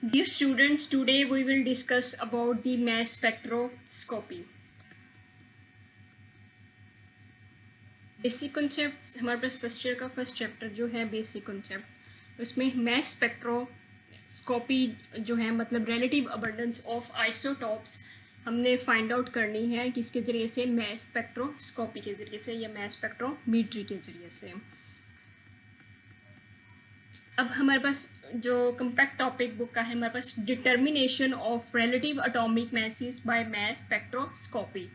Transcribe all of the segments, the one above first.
Dear students, today we will discuss about the mass spectroscopy. Basic concepts हमारे पास first year का first chapter जो है basic concept, उसमें mess spectroscopy जो है मतलब रिलेटिव अबंडेंस ऑफ आइसोटॉप्स हमने फाइंड आउट करनी है किसके ज़रिए से, मैस स्पेक्ट्रोस्कोपी के ज़रिए से या मैस स्पेक्ट्रोमीट्री के ज़रिए से। अब हमारे पास जो कम्पैक्ट टॉपिक बुक का है हमारे पास determination of relative atomic message by mass spectroscopy.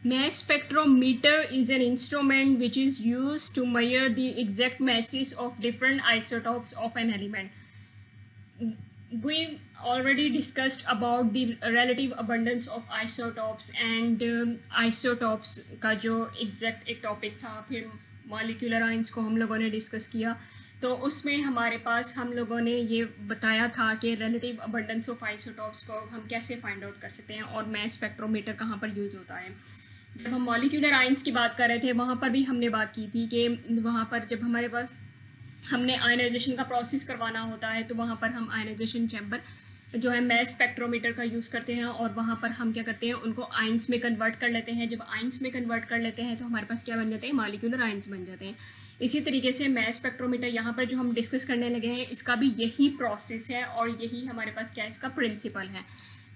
Mass spectrometer is an instrument which is used to measure the exact masses of different isotopes of an element. We already discussed about the relative abundance of isotopes and isotopes का जो exact एक topic था, फिर molecular ions को हम लोगों ने discuss किया। तो उसमें हमारे पास हम लोगों ने ये बताया था कि relative abundance of isotopes को हम कैसे find out कर सकते हैं और mass spectrometer कहाँ पर use होता है। जब हम मॉलिक्यूलर आयंस की बात कर रहे थे वहाँ पर भी हमने बात की थी कि वहाँ पर जब हमारे पास हमने आयनाइजेशन का प्रोसेस करवाना होता है तो वहाँ पर हम आयनाइजेशन चैम्बर जो है मैस स्पेक्ट्रोमीटर का यूज़ करते हैं और वहाँ पर हम क्या करते हैं, उनको आयंस में कन्वर्ट कर लेते हैं। जब आयंस में कन्वर्ट कर लेते हैं तो हमारे पास क्या बन जाते हैं, मॉलिक्यूलर आयंस बन जाते हैं। इसी तरीके से मैस स्पेक्ट्रोमीटर यहाँ पर जो हम डिस्कस करने लगे हैं इसका भी यही प्रोसेस है और यही हमारे पास क्या इसका प्रिंसिपल है।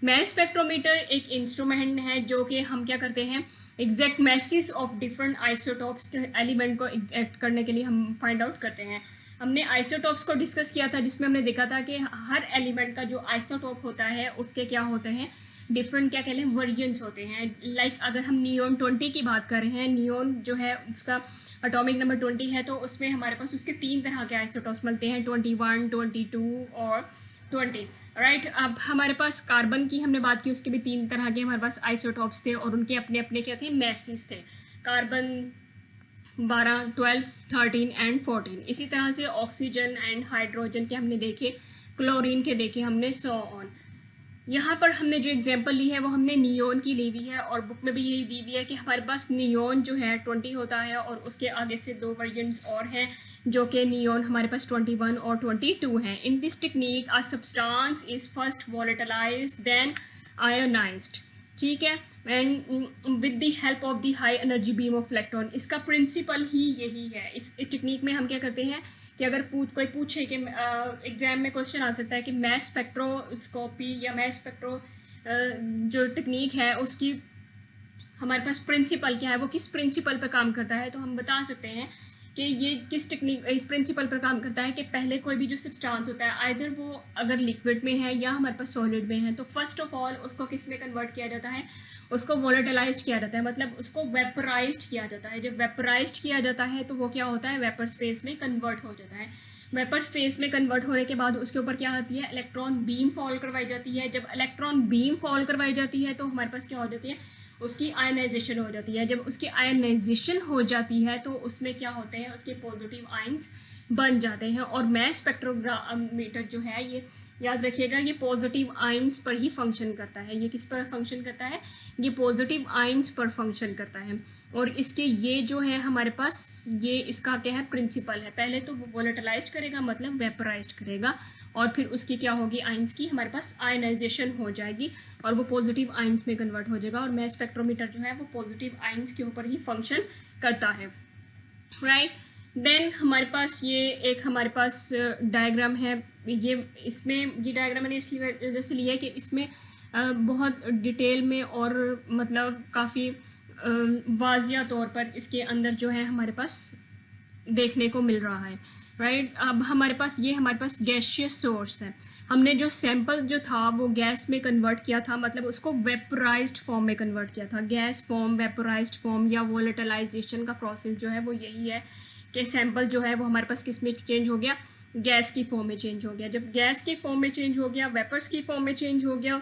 मैस स्पेक्ट्रोमीटर एक इंस्ट्रूमेंट है जो कि हम क्या करते हैं, exact message of different isotopes element को एग्जैक्ट करने के लिए हम फाइंड आउट करते हैं। हमने आइसोटॉप्स को डिस्कस किया था जिसमें हमने देखा था कि हर एलिमेंट का जो आइसोटॉप होता है उसके क्या होते हैं, डिफरेंट क्या कह लें वर्जन्स होते हैं। लाइक अगर हम नियोन 20 की बात कर रहे हैं, नियोन जो है उसका एटॉमिक नंबर 20 है, तो उसमें हमारे पास उसके 3 तरह के आइसोटॉप्स मिलते हैं, 21, 22 और 20। राइट, अब हमारे पास कार्बन की हमने बात की, उसके भी 3 तरह के हमारे पास आइसोटॉप्स थे और उनके अपने अपने क्या थे, मैसेज थे। Carbon 12, 12, 13 and 14। इसी तरह से ऑक्सीजन एंड हाइड्रोजन के हमने देखे, क्लोरीन के देखे हमने, सो ऑन। यहाँ पर हमने जो एग्जांपल ली है वो हमने नियोन की ली हुई है और बुक में भी यही दी हुई है कि हमारे पास नियोन जो है 20 होता है और उसके आगे से 2 वर्जन्स और हैं जो कि नियोन हमारे पास 21 और 22 हैं। In this technique a substance is first volatilized then ionized, ठीक है, and with the help of the high energy beam of electron. इसका प्रिंसिपल ही यही है। इस टेक्निक में हम क्या करते हैं कि अगर कोई पूछे कि एग्जाम में क्वेश्चन आ सकता है कि मैस स्पेक्ट्रोस्कोपी या मैस स्पेक्ट्रो जो टेक्निक है उसकी हमारे पास प्रिंसिपल क्या है, वो किस प्रिंसिपल पर काम करता है, तो हम बता सकते हैं कि ये किस टेक्निक इस प्रिंसिपल पर काम करता है कि पहले कोई भी जो सब्सटेंस होता है आइदर वो अगर लिक्विड में है या हमारे पास सॉलिड में है, तो फर्स्ट ऑफ ऑल उसको किस में कन्वर्ट किया जाता है, उसको वोलेटिलाइज्ड किया जाता है, मतलब उसको वेपराइज्ड किया जाता है। जब वेपराइज्ड किया जाता है तो वो क्या होता है, वेपर स्पेस में कन्वर्ट हो जाता है। वेपर स्पेस में कन्वर्ट होने के बाद उसके ऊपर क्या होती है, इलेक्ट्रॉन बीम फॉल करवाई जाती है। जब इलेक्ट्रॉन बीम फॉल करवाई जाती है तो हमारे पास क्या हो जाती है, उसकी आयनाइजेशन हो जाती है। जब उसकी आयनाइजेशन हो जाती है तो उसमें क्या होते हैं, उसके पॉजिटिव आयंस बन जाते हैं। और मैस स्पेक्ट्रोमीटर जो है ये याद रखिएगा, ये पॉजिटिव आयंस पर ही फंक्शन करता है। ये किस पर फंक्शन करता है, ये पॉजिटिव आयंस पर फंक्शन करता है। और इसके ये जो है हमारे पास ये इसका क्या है, प्रिंसिपल है। पहले तो वोलेटिलाइज करेगा मतलब वेपराइज करेगा और फिर उसकी क्या होगी, आयंस की हमारे पास आयनाइजेशन हो जाएगी और वो पॉजिटिव आयंस में कन्वर्ट हो जाएगा। और मैस स्पेक्ट्रोमीटर जो है वो पॉजिटिव आयंस के ऊपर ही फंक्शन करता है। राइट, देन हमारे पास ये एक हमारे पास डायग्राम है। ये इसमें ये डायग्राम मैंने इसलिए वजह से लिया है कि इसमें बहुत डिटेल में और मतलब काफ़ी वाजिया तौर पर इसके अंदर जो है हमारे पास देखने को मिल रहा है। राइट, अब हमारे पास ये हमारे पास गैसियस सोर्स है। हमने जो सैंपल जो था वो गैस में कन्वर्ट किया था, मतलब उसको वेपराइज्ड फॉर्म में कन्वर्ट किया था। गैस फॉर्म, वेपराइज्ड फॉर्म या वोलेटिलाइजेशन का प्रोसेस जो है वो यही है कि सैंपल जो है वो हमारे पास किस में चेंज हो गया, गैस की फॉर्म में चेंज हो गया। जब गैस की फॉर्म में चेंज हो गया, वेपर्स की फॉर्म में चेंज हो गया,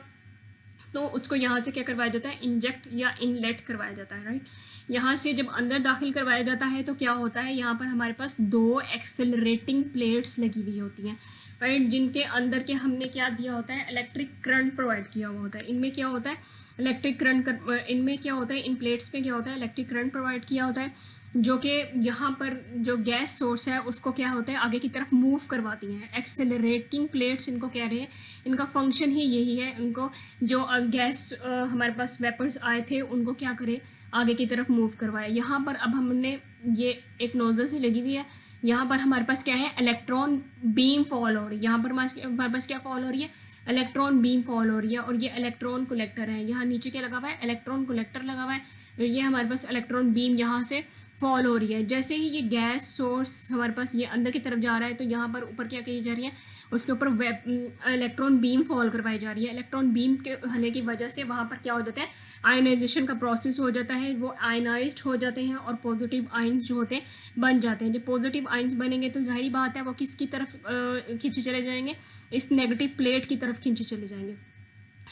तो उसको यहाँ से क्या करवाया जाता है, इंजेक्ट या इनलेट करवाया जाता है, राइट। यहाँ से जब अंदर दाखिल करवाया जाता है तो क्या होता है, यहाँ पर हमारे पास 2 एक्सेलरेटिंग प्लेट्स लगी हुई होती हैं, राइट, जिनके अंदर के हमने क्या दिया होता है, इलेक्ट्रिक करंट प्रोवाइड किया हुआ होता है। इनमें क्या होता है, इलेक्ट्रिक करंट, इनमें क्या होता है, इन प्लेट्स में क्या होता है, इलेक्ट्रिक करंट प्रोवाइड किया होता है, जो कि यहाँ पर जो गैस सोर्स है उसको क्या होता है, आगे की तरफ मूव करवाती हैं। एक्सेलरेटिंग प्लेट्स इनको कह रहे हैं, इनका फंक्शन ही यही है, उनको जो गैस हमारे पास वेपर्स आए थे उनको क्या करे, आगे की तरफ मूव करवाए। यहाँ पर अब हमने ये एक नोजल से लगी हुई है, यहाँ पर हमारे पास क्या है, इलेक्ट्रॉन बीम फॉल हो रही है, यहाँ पर हमारे पास क्या फॉल हो रही है, इलेक्ट्रॉन बीम फॉल हो रही है, और ये इलेक्ट्रॉन कलेक्टर है। यहाँ नीचे क्या लगा हुआ है, इलेक्ट्रॉन कलेक्टर लगा हुआ है, और ये हमारे पास इलेक्ट्रॉन बीम यहाँ से फॉल हो रही है। जैसे ही ये गैस सोर्स हमारे पास ये अंदर की तरफ जा रहा है तो यहाँ पर ऊपर क्या की जा रही है, उसके ऊपर इलेक्ट्रॉन बीम फॉल करवाई जा रही है। इलेक्ट्रॉन बीम के होने की वजह से वहाँ पर क्या हो जाता है, आयनाइजेशन का प्रोसेस हो जाता है, वो आयनाइज्ड हो जाते हैं और पॉजिटिव आयन्स जो होते हैं बन जाते हैं। जब पॉजिटिव आयन्स बनेंगे तो जाहिर बात है वो किसकी तरफ खींचे चले जाएंगे, इस नेगेटिव प्लेट की तरफ खींचे चले जाएंगे।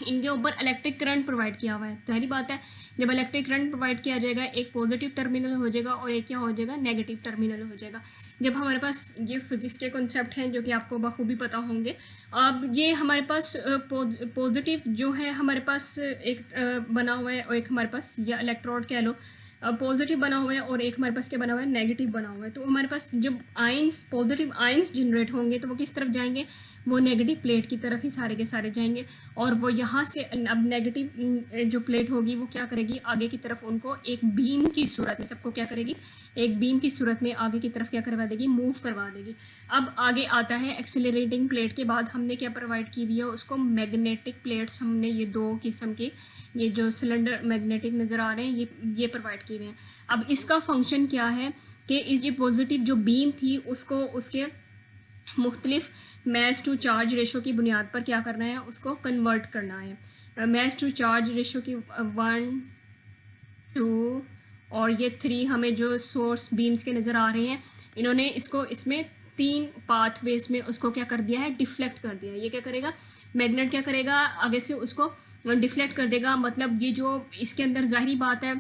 इनके ऊपर इलेक्ट्रिक करंट प्रोवाइड किया हुआ है, जाहिर बात है जब इलेक्ट्रिक करंट प्रोवाइड किया जाएगा एक पॉजिटिव टर्मिनल हो जाएगा और एक क्या हो जाएगा, नेगेटिव टर्मिनल हो जाएगा। जब हमारे पास ये फिजिक्स के कॉन्सेप्ट हैं जो कि आपको बखूबी पता होंगे। अब ये हमारे पास पॉजिटिव जो है हमारे पास एक बना हुआ है, और एक हमारे पास या इलेक्ट्रोड कह लो, पॉजिटिव बना हुआ है, और एक हमारे पास क्या बना हुआ है, नेगेटिव बना हुआ है। तो हमारे पास जब आयंस, पॉजिटिव आयंस जनरेट होंगे तो वो किस तरफ जाएंगे, वो नेगेटिव प्लेट की तरफ ही सारे के सारे जाएंगे, और वो यहाँ से अब नेगेटिव जो प्लेट होगी वो क्या करेगी, आगे की तरफ उनको एक बीम की सूरत में, सबको क्या करेगी, एक बीम की सूरत में आगे की तरफ क्या करवा देगी, मूव करवा देगी। अब आगे आता है एक्सेलरेटिंग प्लेट के बाद हमने क्या प्रोवाइड की हुई है उसको, मैग्नेटिक प्लेट्स। हमने ये 2 किस्म के, ये जो सिलेंडर मैग्नेटिक नज़र आ रहे हैं ये प्रोवाइड किए हुए हैं। अब इसका फंक्शन क्या है कि इस ये पॉजिटिव जो बीम थी उसको उसके मुख्तलिफ मैस टू चार्ज रेशो की बुनियाद पर क्या करना है, उसको कन्वर्ट करना है। मैस टू चार्ज रेशो की 1, 2 और ये 3 हमें जो सोर्स बीम्स के नज़र आ रहे हैं, इन्होंने इसको इसमें 3 पाथवेज में उसको क्या कर दिया है, डिफ्लेक्ट कर दिया है। ये क्या करेगा, मैग्नेट क्या करेगा, आगे से उसको डिफ्लेक्ट कर देगा। मतलब ये जो इसके अंदर जाहिर बात है,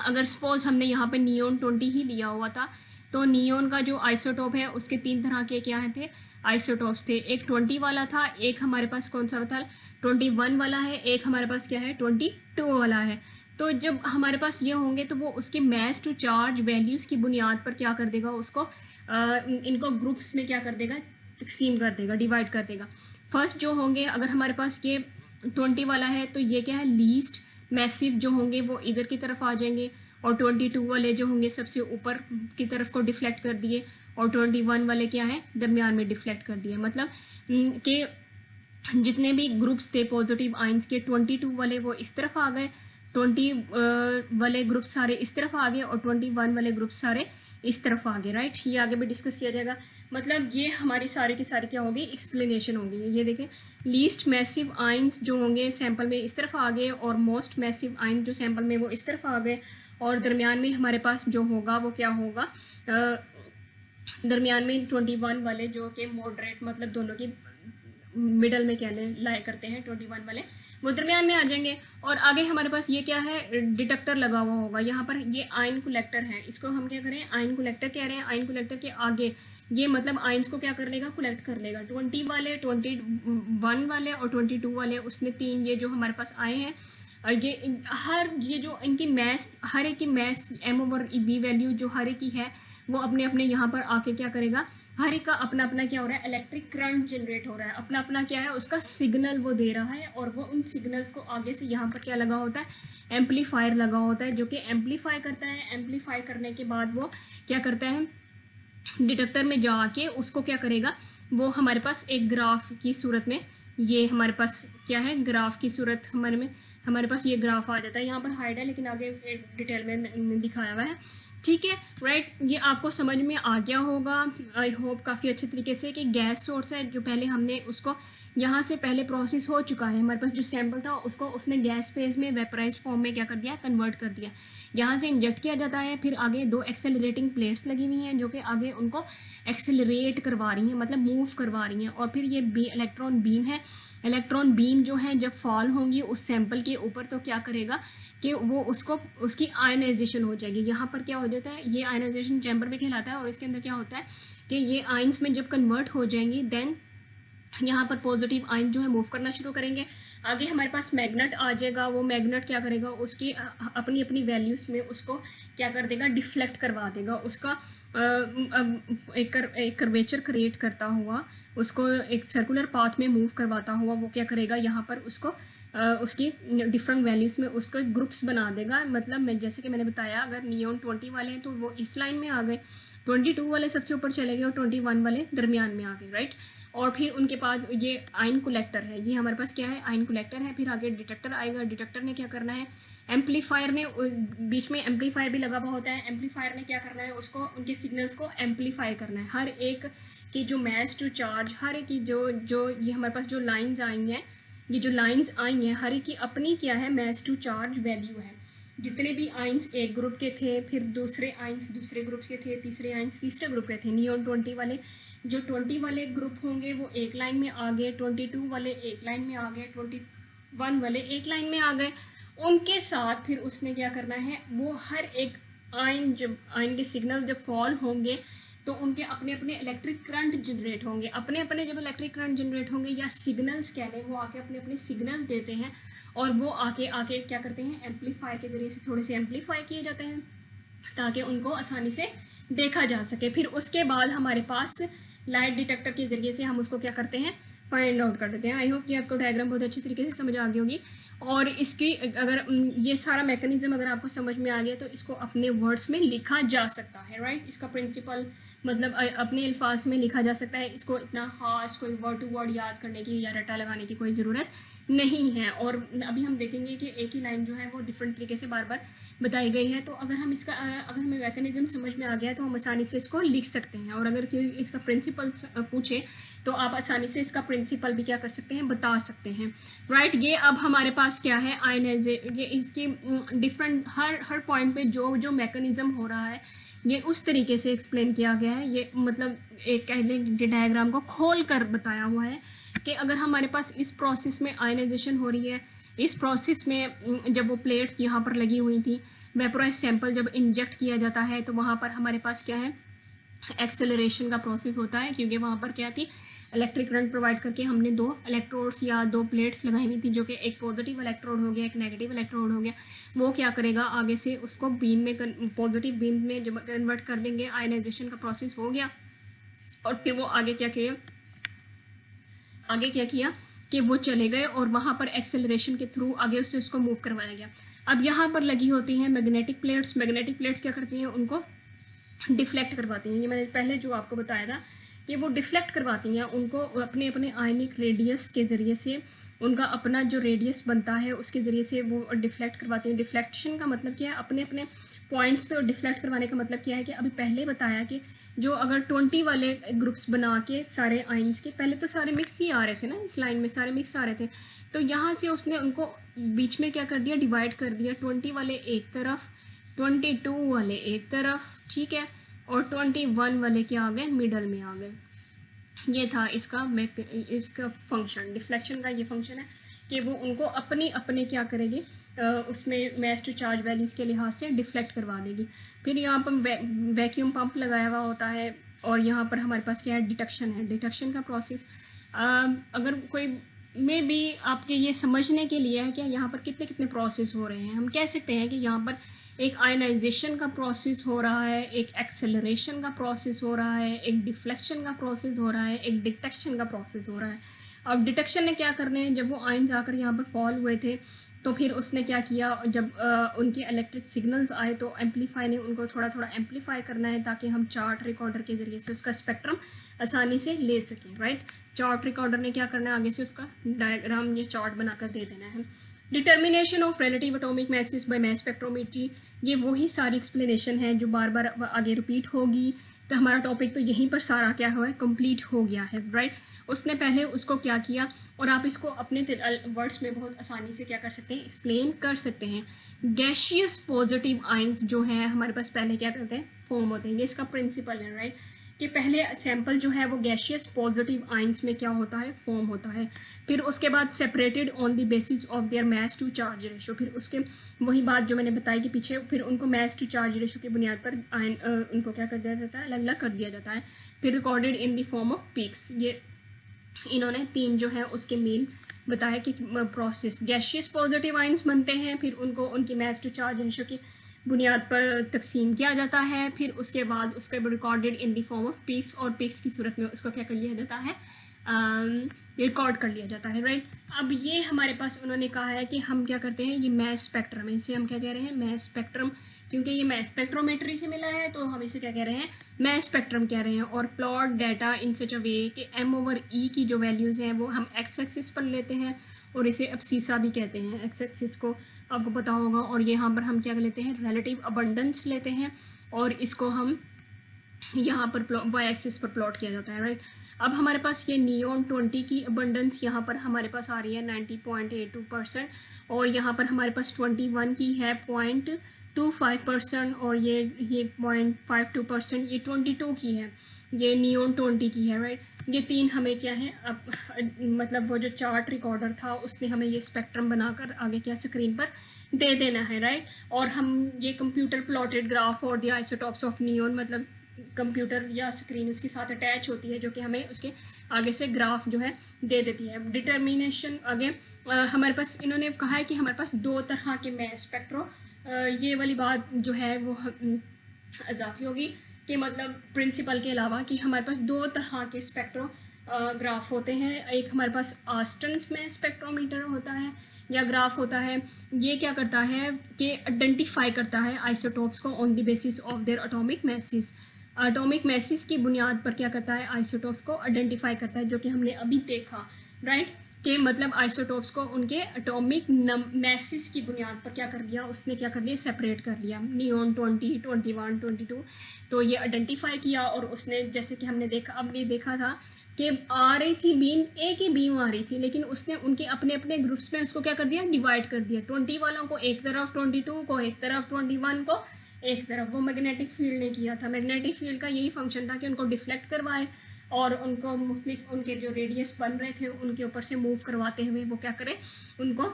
अगर सपोज हमने यहाँ पे नियोन 20 ही लिया हुआ था तो नियोन का जो आइसोटोप है उसके 3 तरह के क्या थे, आइसोटोप्स थे। एक 20 वाला था, एक हमारे पास कौन सा था, 21 वाला है, एक हमारे पास क्या है, 22 वाला है। तो जब हमारे पास ये होंगे तो वो उसके मैस टू चार्ज वैल्यूज़ की बुनियाद पर क्या कर देगा, उसको इनको ग्रुप्स में क्या कर देगा, तकसीम कर देगा, डिवाइड कर देगा। फर्स्ट जो होंगे, अगर हमारे पास ये 20 वाला है तो ये क्या है, लीस्ट मैसिव जो होंगे वो इधर की तरफ आ जाएंगे, और 22 वाले जो होंगे सबसे ऊपर की तरफ को डिफ्लेक्ट कर दिए, और 21 वाले क्या है, दरमियान में डिफ्लेक्ट कर दिए। मतलब कि जितने भी ग्रुप्स थे पॉजिटिव आयंस के, 22 वाले वो इस तरफ आ गए, 20 वाले ग्रुप सारे इस तरफ आ गए, और 21 वाले ग्रुप सारे इस तरफ आ गए, राइट। ये आगे भी डिस्कस किया जाएगा। मतलब ये हमारी सारी की सारी क्या होगी, एक्सप्लेनेशन होगी। ये देखें, लीस्ट मैसिव आयंस जो होंगे सैंपल में इस तरफ आ गए, और मोस्ट मैसिव आयंस जो सैंपल में वो इस तरफ आ गए, और दरमियान में हमारे पास जो होगा वो क्या होगा, दरमियान में 21 वाले जो कि मॉडरेट, मतलब दोनों की मिडल में क्या लाया करते हैं, 21 वाले वो दरमियान में आ जाएंगे। और आगे हमारे पास ये क्या है, डिटेक्टर लगा हुआ होगा। यहाँ पर ये आयन कलेक्टर है, इसको हम क्या करें, आयन कलेक्टर कह रहे हैं। आयन कलेक्टर के आगे ये मतलब आयंस को क्या कर लेगा, कलेक्ट कर लेगा। 20 वाले, 21 वाले और 22 वाले, उसने 3 ये जो हमारे पास आए हैं, ये जो इनकी मैस, हर एक की मैस M/V वैल्यू जो हर एक की है वो अपने अपने यहाँ पर आके क्या करेगा, हर एक का अपना अपना क्या हो रहा है, इलेक्ट्रिक करंट जनरेट हो रहा है, अपना अपना क्या है उसका सिग्नल वो दे रहा है, और वो उन सिग्नल्स को आगे से यहाँ पर क्या लगा होता है, एम्पलीफायर लगा होता है, जो कि एम्पलीफाई करता है। एम्पलीफाई करने के बाद वो क्या करता है, डिटेक्टर में जाके उसको क्या करेगा, वो हमारे पास एक ग्राफ की सूरत में, ये हमारे पास क्या है, ग्राफ की सूरत हमारे पास ये ग्राफ आ जाता है। यहाँ पर हाइड है लेकिन आगे डिटेल में दिखाया हुआ है, ठीक है, राइट। ये आपको समझ में आ गया होगा आई होप काफ़ी अच्छे तरीके से, कि गैस सोर्स है जो पहले हमने उसको यहाँ से पहले प्रोसेस हो चुका है, हमारे पास जो सैंपल था उसको उसने गैस फेज में वेपराइज्ड फॉर्म में क्या कर दिया, कन्वर्ट कर दिया। यहाँ से इंजेक्ट किया जाता है, फिर आगे 2 एक्सेलरेटिंग प्लेट्स लगी हुई हैं जो कि आगे उनको एक्सेलरेट करवा रही हैं, मतलब मूव करवा रही हैं। और फिर ये इलेक्ट्रॉन बीम है इलेक्ट्रॉन बीम जो है जब फॉल होंगी उस सैंपल के ऊपर तो क्या करेगा कि वो उसकी आयनाइजेशन हो जाएगी। यहाँ पर क्या हो जाता है, ये आयनाइजेशन चैम्बर में कहलाता है और इसके अंदर क्या होता है कि ये आयंस में जब कन्वर्ट हो जाएंगी देन यहाँ पर पॉजिटिव आयन जो है मूव करना शुरू करेंगे। आगे हमारे पास मैग्नेट आ जाएगा, वो मैग्नेट क्या करेगा, उसकी अपनी अपनी वैल्यूज़ में उसको क्या कर देगा, डिफ्लेक्ट करवा देगा, उसका एक कर्वेचर क्रिएट करता हुआ, उसको एक सर्कुलर पाथ में मूव करवाता हुआ वो क्या करेगा, यहाँ पर उसको उसकी डिफरेंट वैल्यूज़ में उसको ग्रुप्स बना देगा। मतलब मैं जैसे कि मैंने बताया, अगर नियॉन 20 वाले हैं तो वो इस लाइन में आ गए, 22 वाले सबसे ऊपर चले गए और 21 वाले दरमियान में आ गए, राइट। और फिर उनके बाद ये आयन कलेक्टर है, ये हमारे पास क्या है, आयन कलेक्टर है। फिर आगे डिटेक्टर आएगा, डिटेक्टर ने क्या करना है, एम्पलीफायर ने बीच में एम्पलीफायर भी लगा हुआ होता है, एम्पलीफायर ने क्या करना है, उसको उनके सिग्नल्स को एम्पलीफाई करना है। हर एक की जो मैस टू चार्ज, हर एक की जो ये हमारे पास जो लाइन्स आई हैं, ये जो लाइन्स आई हैं हर एक की अपनी क्या है, मैस टू चार्ज वैल्यू है। जितने भी आइंस एक ग्रुप के थे, फिर दूसरे आइंस दूसरे ग्रुप के थे, तीसरे आइंस तीसरे ग्रुप के थे। नियॉन 20 वाले, जो 20 वाले ग्रुप होंगे वो एक लाइन में आ गए, 22 वाले एक लाइन में आ गए, 21 वाले एक लाइन में आ गए। उनके साथ फिर उसने क्या करना है, वो हर एक आयन, जब आयन के सिग्नल जब फॉल होंगे तो उनके अपने अपने इलेक्ट्रिक करंट जनरेट होंगे। अपने अपने जब इलेक्ट्रिक करंट जनरेट होंगे या सिग्नल्स कह लें, वो आके अपने अपने सिग्नल्स देते हैं और वो आके क्या करते हैं, एम्पलीफायर के ज़रिए से थोड़े से एम्पलीफाई किए जाते हैं ताकि उनको आसानी से देखा जा सके। फिर उसके बाद हमारे पास लाइट डिटेक्टर के ज़रिए से हम उसको क्या करते हैं, फाइंड आउट कर देते हैं। आई होप कि आपको डायग्राम बहुत अच्छी तरीके से समझ आ गई होगी। और इसकी अगर ये सारा मैकेनिज्म अगर आपको समझ में आ गया तो इसको अपने वर्ड्स में लिखा जा सकता है, राइट। इसका प्रिंसिपल मतलब अपने अल्फाज में लिखा जा सकता है। इसको इतना खास कोई वर्ड टू वर्ड याद करने की या रटा लगाने की कोई ज़रूरत नहीं है। और अभी हम देखेंगे कि एक ही लाइन जो है वो डिफरेंट तरीके से बार बार बताई गई है। तो अगर हमें मैकेनिज्म समझ में आ गया तो हम आसानी से इसको लिख सकते हैं। और अगर कोई इसका प्रिंसिपल पूछे तो आप आसानी से इसका प्रिंसिपल भी क्या कर सकते हैं, बता सकते हैं, राइट। ये अब हमारे पास क्या है, आयनाइजेशन, ये इसकी डिफरेंट हर पॉइंट पे जो मैकेनिज्म हो रहा है ये उस तरीके से एक्सप्लेन किया गया है। ये मतलब एक कह लें डायग्राम को खोल कर बताया हुआ है कि अगर हमारे पास इस प्रोसेस में आयनाइजेशन हो रही है, इस प्रोसेस में जब वो प्लेट्स यहाँ पर लगी हुई थी, वेपोराइज सैंपल जब इंजेक्ट किया जाता है तो वहाँ पर हमारे पास क्या है, एक्सेलरेशन का प्रोसेस होता है। क्योंकि वहाँ पर क्या थी, इलेक्ट्रिक करंट प्रोवाइड करके हमने 2 इलेक्ट्रोड्स या 2 प्लेट्स लगाई हुई थी, जो कि एक पॉजिटिव इलेक्ट्रोड हो गया, एक नेगेटिव इलेक्ट्रोड हो गया। वो क्या करेगा, आगे से उसको बीम में पॉजिटिव बीम में जब कन्वर्ट कर देंगे, आयनाइजेशन का प्रोसेस हो गया। और फिर वो आगे क्या किया कि वो चले गए और वहाँ पर एक्सेलरेशन के थ्रू आगे उससे उसको मूव करवाया गया। अब यहाँ पर लगी होती हैं मैग्नेटिक प्लेट्स। मैग्नेटिक प्लेट्स क्या करती हैं, उनको डिफ्लेक्ट करवाती हैं। ये मैंने पहले जो आपको बताया था कि वो डिफ्लेक्ट करवाती हैं उनको अपने अपने आयनिक रेडियस के ज़रिए से, उनका अपना जो रेडियस बनता है उसके ज़रिए से वो डिफ्लेक्ट करवाती हैं। डिफ्लेक्शन का मतलब क्या है, अपने अपने पॉइंट्स पे और डिफ्लेक्ट करवाने का मतलब क्या है कि अभी पहले बताया कि जो अगर 20 वाले ग्रुप्स बना के सारे आयंस के, पहले तो सारे मिक्स ही आ रहे थे ना, इस लाइन में सारे मिक्स आ रहे थे, तो यहाँ से उसने उनको बीच में क्या कर दिया, डिवाइड कर दिया। 20 वाले एक तरफ, 22 वाले एक तरफ, ठीक है, और 21 वाले क्या आ गए, मिडल में आ गए। ये था इसका फंक्शन, डिफ्लेक्शन का ये फंक्शन है कि वो उनको अपनी अपने क्या करेगी, उसमें मैस टू चार्ज वैल्यूज़ के लिहाज से डिफ्लेक्ट करवा देगी। फिर यहाँ पर वैक्यूम पंप लगाया हुआ होता है और यहाँ पर हमारे पास क्या है, डिटेक्शन है। डिटेक्शन का प्रोसेस अगर कोई में भी आपके ये समझने के लिए है कि यहाँ पर कितने कितने प्रोसेस हो रहे हैं। हम कह सकते हैं कि यहाँ पर एक आयनाइजेशन का प्रोसेस हो रहा है, एक एक्सेलरेशन का प्रोसेस हो रहा है, एक डिफ्लेक्शन का प्रोसेस हो रहा है, एक डिटेक्शन का प्रोसेस हो रहा है। अब डिटेक्शन ने क्या करने हैं, जब वो आयन जाकर यहाँ पर फॉल हुए थे तो फिर उसने क्या किया, जब उनके इलेक्ट्रिक सिग्नल्स आए तो एम्पलीफाई ने उनको थोड़ा थोड़ा एम्पलीफाई करना है ताकि हम चार्ट रिकॉर्डर के ज़रिए से उसका स्पेक्ट्रम आसानी से ले सकें, राइट। चार्ट रिकॉर्डर ने क्या करना है, आगे से उसका डायग्राम ये चार्ट बनाकर दे देना है। Determination of relative atomic masses by mass spectrometry, ये वही सारी एक्सप्लेनेशन है जो बार बार आगे रिपीट होगी। तो हमारा टॉपिक तो यहीं पर सारा क्या हुआ है, कंप्लीट हो गया है, राइट। उसने पहले उसको क्या किया और आप इसको अपने वर्ड्स में बहुत आसानी से क्या कर सकते हैं, एक्सप्लेन कर सकते हैं। गैशियस पॉजिटिव आयंस जो हैं हमारे पास पहले क्या करते हैं, फॉर्म होते हैं। ये इसका प्रिंसिपल है, राइट, कि पहले सैंपल जो है वो गैशियस पॉजिटिव आयंस में क्या होता है, फॉर्म होता है, फिर उसके बाद separated on the basis of their mass to charge ratio, फिर उसके वही बात जो मैंने बताई कि पीछे, फिर उनको मास टू चार्ज रेशो की बुनियाद पर उनको क्या कर दिया जाता है, अलग अलग कर दिया जाता है, फिर recorded in the form of peaks. ये इन्होंने 3 जो है उसके मेन बताया कि प्रोसेस गैशियस पॉजिटिव आयंस बनते हैं, फिर उनको उनकी मास टू चार्ज रेशो की बुनियाद पर तकसीम किया जाता है, फिर उसके बाद उसके recorded in the form of peaks, और पीक्स की सूरत में उसको क्या कर लिया जाता है, रिकॉर्ड कर लिया जाता है, राइट। अब ये हमारे पास उन्होंने कहा है कि हम क्या करते हैं, ये मास स्पेक्ट्रम है, इसे हम क्या कह रहे हैं, मास स्पेक्ट्रम, क्योंकि ये मास स्पेक्ट्रोमेट्री से मिला है तो हम इसे क्या कह रहे हैं, मास स्पेक्ट्रम कह रहे हैं। और प्लॉट डाटा इन सच अ वे कि m/e की जो वैल्यूज़ हैं वो हम एक्स एक्सिस पर लेते हैं, और इसे abscissa भी कहते हैं, एक्स एक्सिस को आपको पता होगा, और यहाँ पर हम क्या लेते हैं, रिलेटिव अबंडेंस लेते हैं, और इसको हम यहाँ पर वाई एक्सिस पर प्लॉट किया जाता है, राइट। अब हमारे पास ये नियोन 20 की अबंडेंस यहाँ पर हमारे पास आ रही है 90.82%, और यहाँ पर हमारे पास 21 की है 0.25%, और ये 0.52%, ये 22 की है, ये नियोन 20 की है, राइट। ये 3 हमें क्या है, अब मतलब वो जो चार्ट रिकॉर्डर था उसने हमें ये स्पेक्ट्रम बनाकर आगे क्या स्क्रीन पर दे देना है, राइट। और हम ये कंप्यूटर प्लॉटेड ग्राफ और द आइसोटॉप्स ऑफ नियोन, मतलब कंप्यूटर या स्क्रीन उसके साथ अटैच होती है जो कि हमें उसके आगे से ग्राफ जो है दे देती है। डिटर्मिनेशन आगे हमारे पास इन्होंने कहा है कि हमारे पास 2 तरह के मास स्पेक्ट्रो, ये वाली बात जो है वो इजाफी होगी कि मतलब प्रिंसिपल के अलावा कि हमारे पास 2 तरह के स्पेक्ट्रो ग्राफ होते हैं। एक हमारे पास ऑस्टन्स में स्पेक्ट्रोमीटर होता है या ग्राफ होता है, ये क्या करता है कि आइडेंटिफाई करता है आइसोटॉप्स को on the basis of their atomic masses. Atomic masses की बुनियाद पर क्या करता है, आइसोटॉप्स को आइडेंटिफाई करता है, जो कि हमने अभी देखा, राइट, कि मतलब आइसोटॉप्स को उनके एटॉमिक मैसेस की बुनियाद पर क्या कर लिया, उसने क्या कर लिया, सेपरेट कर लिया। नियोन 20, 21, 22, तो ये आइडेंटिफाई किया, और उसने जैसे कि हमने देखा, अब ये देखा था कि आ रही थी बीम, एक ही बीम आ रही थी, लेकिन उसने उनके अपने अपने ग्रुप्स में उसको क्या कर दिया, डिवाइड कर दिया। 20 वालों को एक तरफ, 22 को एक तरफ, 21 को एक तरफ। वो मैग्नेटिक फील्ड ने किया था। मैग्नेटिक फील्ड का यही फंक्शन था कि उनको डिफ्लेक्ट करवाए और उनको मुख्तलिफ उनके जो रेडियस बन रहे थे उनके ऊपर से मूव करवाते हुए वो क्या करें, उनको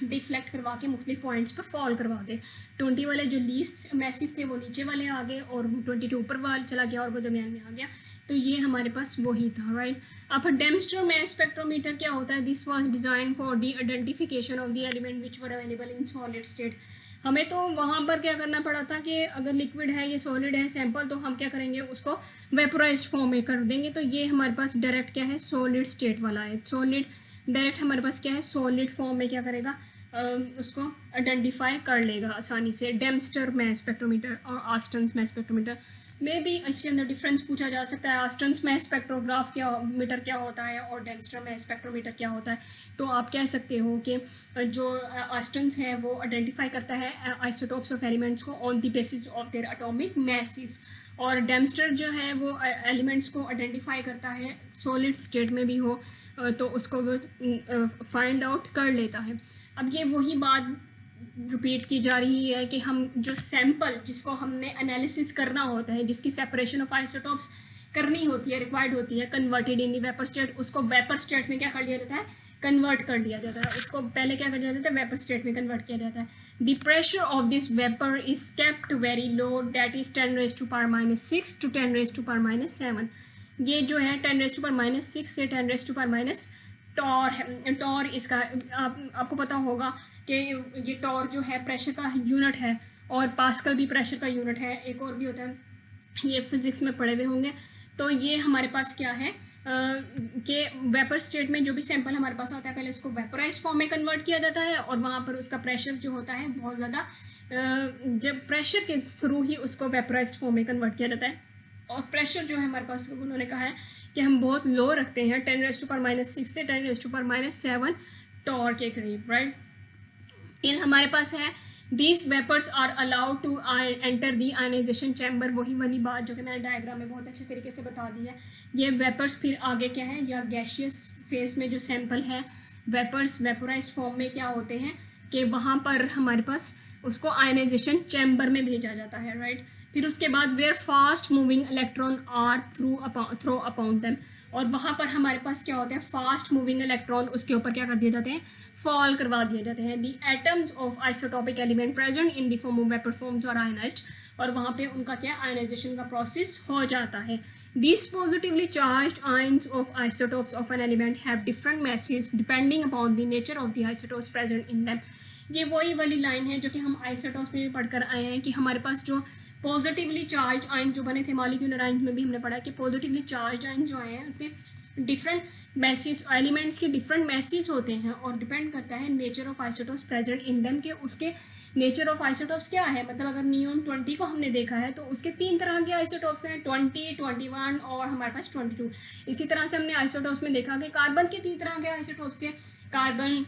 डिफ्लेक्ट करवा के मुख्तलिफ पॉइंट्स पर फॉल करवा दे। 20 वाले जो लीस्ट मैसिव थे वो नीचे वाले आ गए, और 22 ऊपर वाला चला गया, और वो दरमियान में आ गया। तो ये हमारे पास वही था, राइट। अब डेम्स्टर मास स्पेक्ट्रोमीटर क्या होता है, this was design for the identification of the element which were available in solid state. हमें तो वहाँ पर क्या करना पड़ा था कि अगर लिक्विड है, ये सॉलिड है सैंपल, तो हम क्या करेंगे, उसको वेपोराइज्ड फॉर्म में कर देंगे। तो ये हमारे पास डायरेक्ट क्या है, सॉलिड स्टेट वाला है। सॉलिड डायरेक्ट हमारे पास क्या है, सॉलिड फॉर्म में क्या करेगा, उसको आइडेंटिफाई कर लेगा आसानी से। डेम्स्टर मास स्पेक्ट्रोमीटर और ऑस्टन्स मास स्पेक्ट्रोमीटर में भी इसके अंदर डिफरेंस पूछा जा सकता है। ऑस्टन्स मास स्पेक्ट्रोग्राफ क्या मीटर क्या होता है और डेम्स्टर मास स्पेक्ट्रोमीटर क्या होता है। तो आप कह सकते हो कि जो ऑस्टन्स है वो आइडेंटिफाई करता है आइसोटॉप्स ऑफ एलिमेंट्स को on the basis of their atomic masses, और डेम्स्टर जो है वो एलिमेंट्स को आइडेंटिफाई करता है सॉलिड स्टेट में भी हो तो उसको वो फाइंड आउट कर लेता है। अब ये वही बात रिपीट की जा रही है कि हम जो सैंपल जिसको हमने एनालिसिस करना होता है, जिसकी सेपरेशन ऑफ आइसोटॉप्स करनी होती है, रिक्वायर्ड होती है, converted in the vapour state, उसको वेपर स्टेट में क्या कर लिया जाता है, कन्वर्ट कर लिया जाता है। उसको पहले क्या कर दिया जाता है, वेपर स्टेट में कन्वर्ट किया जाता है। The pressure of this vapour is kept very low, that is 10⁻⁻6 to 10⁻⁻7। ये जो है 10⁻⁻6 से 10⁻⁻ टॉर है। टॉर इसका आपको पता होगा कि ये टॉर जो है प्रेशर का यूनिट है, और पास्कल भी प्रेशर का यूनिट है, एक और भी होता है, ये फिजिक्स में पढ़े हुए होंगे। तो ये हमारे पास क्या है कि वेपर स्टेट में जो भी सैंपल हमारे पास आता है पहले उसको वेपराइज फॉर्म में कन्वर्ट किया जाता है, और वहाँ पर उसका प्रेशर जो होता है बहुत ज़्यादा, जब प्रेशर के थ्रू ही उसको वेपराइज फॉर्म में कन्वर्ट किया जाता है। और प्रेशर जो है हमारे पास उन्होंने कहा है कि हम बहुत लो रखते हैं, 10⁻⁻6 से 10⁻⁻7 टॉर के करीब, राइट। फिर हमारे पास है these vapours are allowed to enter the ionisation chamber. वही वाली बात जो कि मैंने डायग्राम में बहुत अच्छे तरीके से बता दी है। ये वेपर्स फिर आगे क्या है, या गैशियस फेस में जो सैंपल है, वेपर्स वेपोराइज्ड फॉर्म में क्या होते हैं कि वहाँ पर हमारे पास उसको आयनाइजेशन चैम्बर में भेजा जाता है, राइट। फिर उसके बाद where fast moving electron are throw upon them, और वहाँ पर हमारे पास क्या होते हैं, फास्ट मूविंग इलेक्ट्रॉन उसके ऊपर क्या कर दिए जाते हैं, फॉल करवा दिए जाते हैं। दी atoms of isotopic element present in the form of vapour forms और आयनाइज्ड, और वहाँ पे उनका क्या आयनाइजेशन का प्रोसेस हो जाता है। These positively charged ions of isotopes of an element have different masses depending upon the nature of the isotopes present in them. ये वही वाली लाइन है जो कि हम आइसोटोप्स में भी पढ़कर आए हैं कि हमारे पास जो पॉजिटिवली चार्ज आयन जो बने थे, मॉलिक्यूलर आयन में भी हमने पढ़ा कि पॉजिटिवली चार्ज आयन जो आए हैं उसमें डिफरेंट मैसेज, एलिमेंट्स के डिफरेंट मैसेज होते हैं, और डिपेंड करता है nature of isotopes present in them के उसके नेचर ऑफ आइसोटोप्स क्या है। मतलब अगर नियोन 20 को हमने देखा है तो उसके 3 तरह के आइसोटोप्स हैं, 20, 21 और हमारे पास 22। इसी तरह से हमने आइसोटोप्स में देखा कि कार्बन के 3 तरह के आइसोटोप्स थे, carbon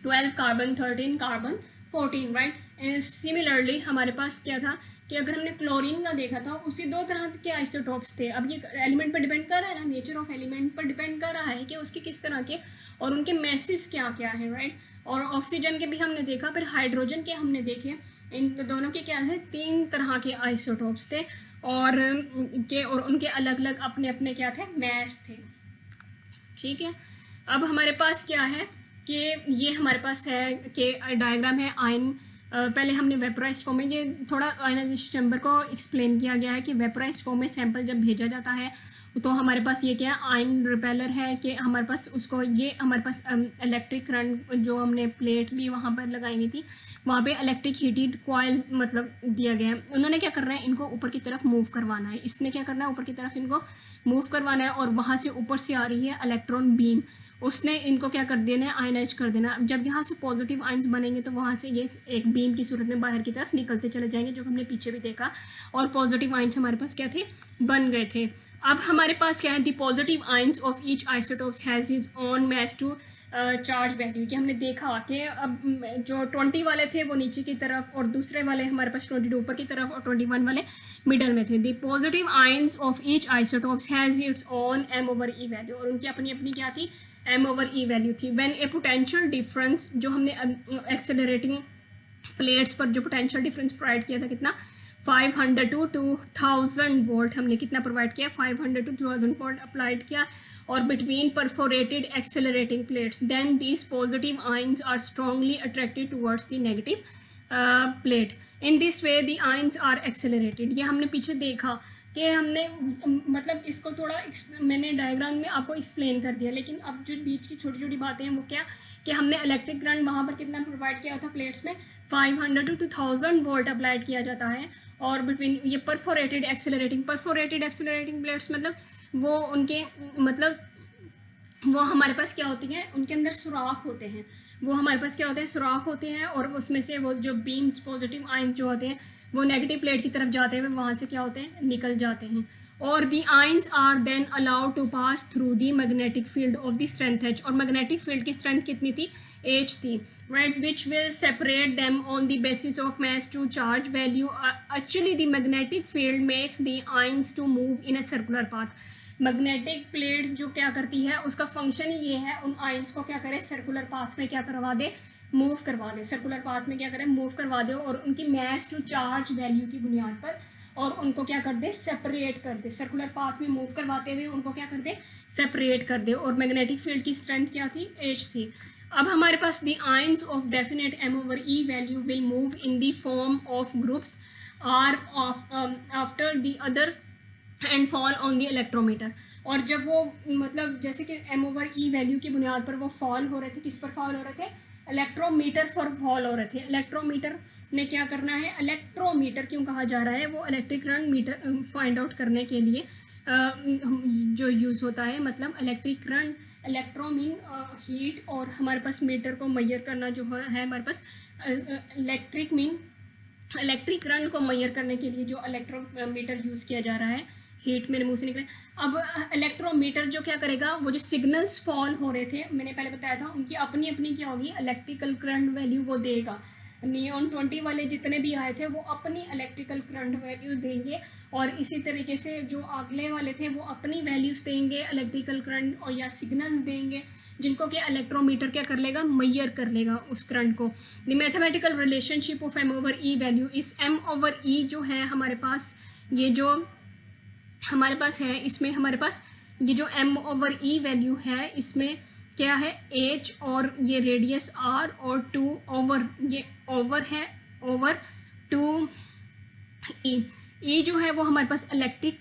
12, carbon 13, carbon 14, right. Similarly हमारे पास क्या था कि अगर हमने क्लोरीन का देखा था उसी 2 तरह के आइसोटोप्स थे। अब ये एलिमेंट पर डिपेंड कर रहा है ना, नेचर ऑफ एलिमेंट पर डिपेंड कर रहा है कि उसके किस तरह के और उनके मैसेज क्या क्या है, राइट। और ऑक्सीजन के भी हमने देखा, फिर हाइड्रोजन के हमने देखे, इन दोनों के क्या है 3 तरह के आइसोटोप्स थे, और उनके अलग अलग अपने अपने क्या थे, मैस थे, ठीक है। अब हमारे पास क्या है कि ये हमारे पास है कि डायग्राम है आयन, पहले हमने वेपराइज्ड फॉर्म में, ये थोड़ा आयनाइजेशन चैम्बर को एक्सप्लेन किया गया है कि वेपराइज्ड फॉर्म में सैंपल जब भेजा जाता है तो हमारे पास ये क्या है, आयन रिपेलर है कि हमारे पास उसको ये हमारे पास इलेक्ट्रिक करंट जो हमने प्लेट भी वहाँ पर लगाई हुई थी, वहाँ पे इलेक्ट्रिक हीटेड कॉइल मतलब दिया गया है। उन्होंने क्या करना है, इनको ऊपर की तरफ मूव करवाना है, इसने क्या करना है, ऊपर की तरफ इनको मूव करवाना है, और वहाँ से ऊपर से आ रही है इलेक्ट्रॉन बीम, उसने इनको क्या कर देना है, आयनाइज कर देना। जब यहाँ से पॉजिटिव आयंस बनेंगे तो वहाँ से ये एक बीम की सूरत में बाहर की तरफ निकलते चले जाएंगे, जो हमने पीछे भी देखा, और पॉजिटिव आयंस हमारे पास क्या थे, बन गए थे। अब हमारे पास क्या है, the positive ions of each isotopes has his own mass to charge value, कि हमने देखा कि अब जो 20 वाले थे वो नीचे की तरफ, और दूसरे वाले हमारे पास 22 ऊपर की तरफ, और 21 वाले मिडल में थे। दी positive ions of each isotopes has its own m/e value, और उनकी अपनी अपनी क्या थी, m/e वैल्यू थी। व्हेन ए पोटेंशियल डिफरेंस, जो हमने एक्सेलरेटिंग प्लेट्स पर जो पोटेंशियल डिफरेंस प्रोवाइड किया था, कितना 500 to 2000 वोल्ट हमने कितना प्रोवाइड किया, 500 to 2000 वोल्ट अप्लाइड किया, और between perforated accelerating plates, then these positive ions are strongly attracted towards the negative plate. In this way the ions are accelerated. ये हमने पीछे देखा कि हमने मतलब इसको थोड़ा मैंने डायग्राम में आपको एक्सप्लेन कर दिया, लेकिन अब जो बीच की छोटी छोटी बातें हैं वो क्या कि हमने इलेक्ट्रिक करंट वहाँ पर कितना प्रोवाइड किया था प्लेट्स में, 500 to 2000 वोल्ट अप्लाइड किया जाता है, और बिटवीन ये परफोरेटेड एक्सेलरेटिंग प्लेट्स मतलब वो उनके मतलब वो हमारे पास क्या होती हैं, उनके अंदर सुराख होते हैं, वो हमारे पास क्या होते हैं, सुराख होते हैं, और उसमें से वो जो बीम्स पॉजिटिव आयंस जो होते हैं वो नेगेटिव प्लेट की तरफ जाते हुए वहाँ से क्या होते हैं, निकल जाते हैं, और the ions are then allowed to pass through the magnetic field of the strength h, और मैग्नेटिक फील्ड की स्ट्रेंथ कितनी थी, h थी, right, which will separate them on the basis of mass to charge value. Actually the magnetic field makes the ions to move in a circular path. Magnetic plates जो क्या करती है, उसका function ही ये है, उन आयंस को क्या करे, सर्कुलर पाथ में क्या करवा दे, मूव करवा दे, सर्कुलर पाथ में क्या करें, मूव करवा दे, और उनकी मैस टू चार्ज वैल्यू की बुनियाद पर, और उनको क्या कर दे, सेपरेट कर दे, सर्कुलर पाथ में मूव करवाते हुए उनको क्या कर दे, सेपरेट कर दे, और मैग्नेटिक फील्ड की स्ट्रेंथ क्या थी, h थी। अब हमारे पास the ions of definite m/e value will move in the form of groups are after the other and fall on the electrometer, और जब वो मतलब जैसे कि m/e वैल्यू की बुनियाद पर वो फॉल हो रहे थे, किस पर फॉल हो रहे थे, इलेक्ट्रोमीटर पर फॉल हो रहे थे। इलेक्ट्रोमीटर ने क्या करना है, इलेक्ट्रोमीटर क्यों कहा जा रहा है, वो electric current meter find out करने के लिए जो यूज़ होता है, मतलब electric current, electro mean heat, और हमारे पास मीटर को मेजर करना जो है हमारे पास इलेक्ट्रिक मीन इलेक्ट्रिक करंट को मेजर करने के लिए जो इलेक्ट्रोमीटर यूज़ किया जा रहा है, हीट मेरे मुंह से निकले। अब इलेक्ट्रोमीटर जो क्या करेगा, वो जो सिग्नल्स फॉल हो रहे थे मैंने पहले बताया था, उनकी अपनी अपनी क्या होगी, इलेक्ट्रिकल करंट वैल्यू वो देगा, नियॉन 20 वाले जितने भी आए थे वो अपनी इलेक्ट्रिकल करंट वैल्यूज देंगे, और इसी तरीके से जो अगले वाले थे वो अपनी वैल्यूज देंगे इलेक्ट्रिकल करंट और या सिग्नल देंगे, जिनको कि इलेक्ट्रोमीटर क्या कर लेगा, मैयर कर लेगा उस करंट को। The mathematical relationship of M over E value, इस एम ओवर ई जो है हमारे पास, ये जो हमारे पास है, इसमें हमारे पास ये जो एम ओवर ई वैल्यू है इसमें क्या है, एच और ये रेडियस आर और 2 ओवर, ये ओवर है ओवर 2 ई। ई जो है वो हमारे पास इलेक्ट्रिक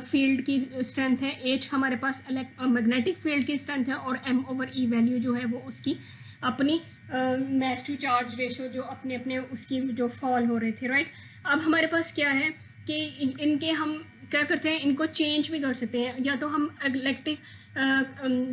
फील्ड की स्ट्रेंथ है, एच हमारे पास मैग्नेटिक फील्ड की स्ट्रेंथ है, और एम ओवर ई वैल्यू जो है वो उसकी अपनी मास टू चार्ज रेशो जो अपने अपने उसकी जो फॉल हो रहे थे, राइट। अब हमारे पास क्या है कि इनके हम क्या करते हैं, इनको चेंज भी कर सकते हैं, या तो हम इलेक्ट्रिक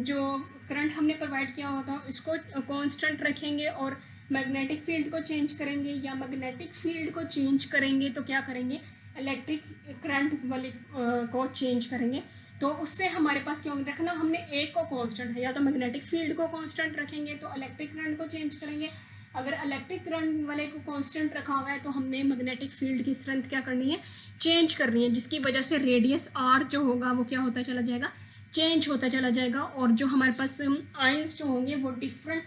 जो करंट हमने प्रोवाइड किया होता है इसको कांस्टेंट रखेंगे और मैग्नेटिक फील्ड को चेंज करेंगे, या मैग्नेटिक फील्ड को चेंज करेंगे तो क्या करेंगे, इलेक्ट्रिक करंट वाले को चेंज करेंगे। तो उससे हमारे पास क्या रखना, हमने एक को कांस्टेंट है, या तो मैग्नेटिक फील्ड को कांस्टेंट रखेंगे तो इलेक्ट्रिक करंट को चेंज करेंगे, अगर इलेक्ट्रिक करंट वाले को कांस्टेंट रखा हुआ है तो हमने मैग्नेटिक फील्ड की स्ट्रेंथ क्या करनी है, चेंज करनी है, जिसकी वजह से रेडियस आर जो होगा वो क्या होता चला जाएगा, चेंज होता चला जाएगा, और जो हमारे पास आयंस जो होंगे वो डिफरेंट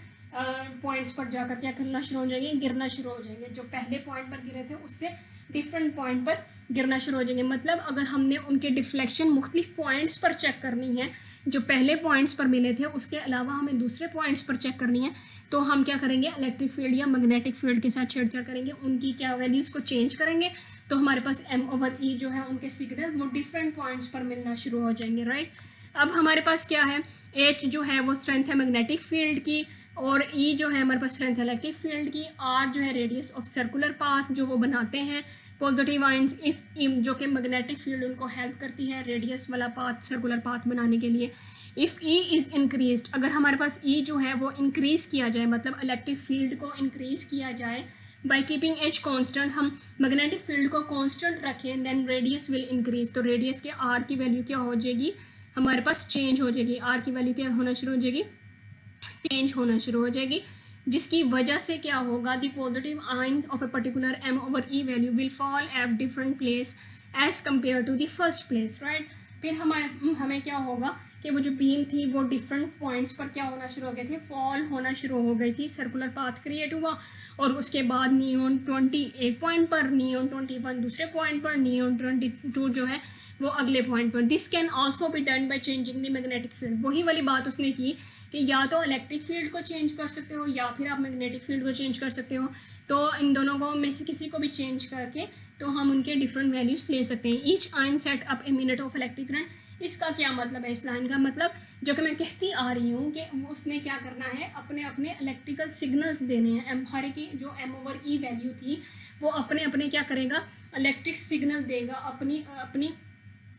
पॉइंट्स पर जाकर क्या करना शुरू हो जाएंगे, गिरना शुरू हो जाएंगे, जो पहले पॉइंट पर गिरे थे उससे डिफरेंट पॉइंट पर गिरना शुरू हो जाएंगे। मतलब अगर हमने उनके डिफ्लेक्शन मुख्तलिफ पॉइंट्स पर चेक करनी है, जो पहले पॉइंट्स पर मिले थे उसके अलावा हमें दूसरे पॉइंट्स पर चेक करनी है, तो हम क्या करेंगे, इलेक्ट्रिक फील्ड या मैग्नेटिक फील्ड के साथ छेड़छाड़ करेंगे, उनकी क्या वैल्यूज़ को चेंज करेंगे, तो हमारे पास एम ओवर ई जो है उनके सिग्नल्स वो डिफरेंट पॉइंट्स पर मिलना शुरू हो जाएंगे, राइट। अब हमारे पास क्या है, एच जो है वो स्ट्रेंथ है मैग्नेटिक फील्ड की, और ई जो है हमारे पास स्ट्रेंथ है इलेक्ट्रिक फील्ड की, आर जो है रेडियस ऑफ सर्कुलर पाथ जो वो बनाते हैं पॉजिटिव आयंस, इफ जो कि मैग्नेटिक फील्ड उनको हेल्प करती है रेडियस वाला पाथ, सर्कुलर पाथ बनाने के लिए। इफ़ ई इज़ इंक्रीज्ड, अगर हमारे पास ई जो है वो इंक्रीज़ किया जाए, मतलब इलेक्ट्रिक फील्ड को इंक्रीज़ किया जाए बाई कीपिंग एच कॉन्स्टेंट, हम मैग्नेटिक फील्ड को कॉन्स्टेंट रखें, देन रेडियस विल इंक्रीज, तो रेडियस के आर की वैल्यू क्या हो जाएगी, हमारे पास चेंज हो जाएगी, आर की वैल्यू क्या होना शुरू हो जाएगी, चेंज होना शुरू हो जाएगी, जिसकी वजह से क्या होगा, the positive ions of a particular m over E value will fall at different place as compare to the first place, right. फिर हमें क्या होगा कि वो जो बीम थी वो डिफरेंट पॉइंट्स पर क्या होना शुरू हो गए थे, फॉल होना शुरू हो गई थी, सर्कुलर पाथ क्रिएट हुआ, और उसके बाद नियॉन 20 एक पॉइंट पर, नियॉन 21 दूसरे पॉइंट पर, नियॉन 22 जो है वो अगले पॉइंट पर। This can also be done by changing the magnetic field, वही वाली बात उसने की कि या तो इलेक्ट्रिक फील्ड को चेंज कर सकते हो या फिर आप मैग्नेटिक फील्ड को चेंज कर सकते हो, तो इन दोनों को में से किसी को भी चेंज करके तो हम उनके डिफरेंट वैल्यूज ले सकते हैं। Each ion set up a minute of electric current, इसका क्या मतलब है, इस लाइन का मतलब जो कि मैं कहती आ रही हूँ कि उसने क्या करना है, अपने अपने इलेक्ट्रिकल सिग्नल्स देने हैं, एम हर की जो एम ओवर ई वैल्यू थी वो अपने अपने क्या करेगा, इलेक्ट्रिक सिग्नल देगा, अपनी अपनी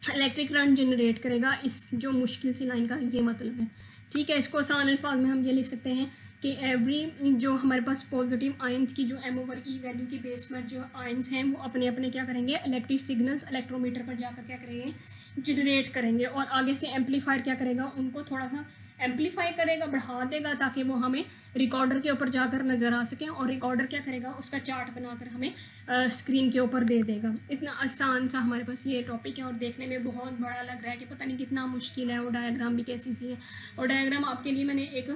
इलेक्ट्रिक करंट जनरेट करेगा। इस जो मुश्किल सी लाइन का ये मतलब है, ठीक है। इसको आसान अल्फाज में हम ये लिख सकते हैं कि एवरी जो हमारे पास पॉजिटिव आयंस की जो एम ओवर ई वैल्यू की बेस पर जो आयंस हैं वो अपने अपने क्या करेंगे, इलेक्ट्रिक सिग्नल्स इलेक्ट्रोमीटर पर जाकर क्या करेंगे, जनरेट करेंगे, और आगे से एम्पलीफायर क्या करेगा, उनको थोड़ा सा एम्पलीफाई करेगा, बढ़ा देगा, ताकि वो हमें रिकॉर्डर के ऊपर जाकर नज़र आ सकें, और रिकॉर्डर क्या करेगा, उसका चार्ट बनाकर हमें स्क्रीन के ऊपर दे देगा। इतना आसान सा हमारे पास ये टॉपिक है, और देखने में बहुत बड़ा लग रहा है कि पता नहीं कितना मुश्किल है, और डायग्राम भी कैसी सी है, और डायग्राम आपके लिए मैंने एक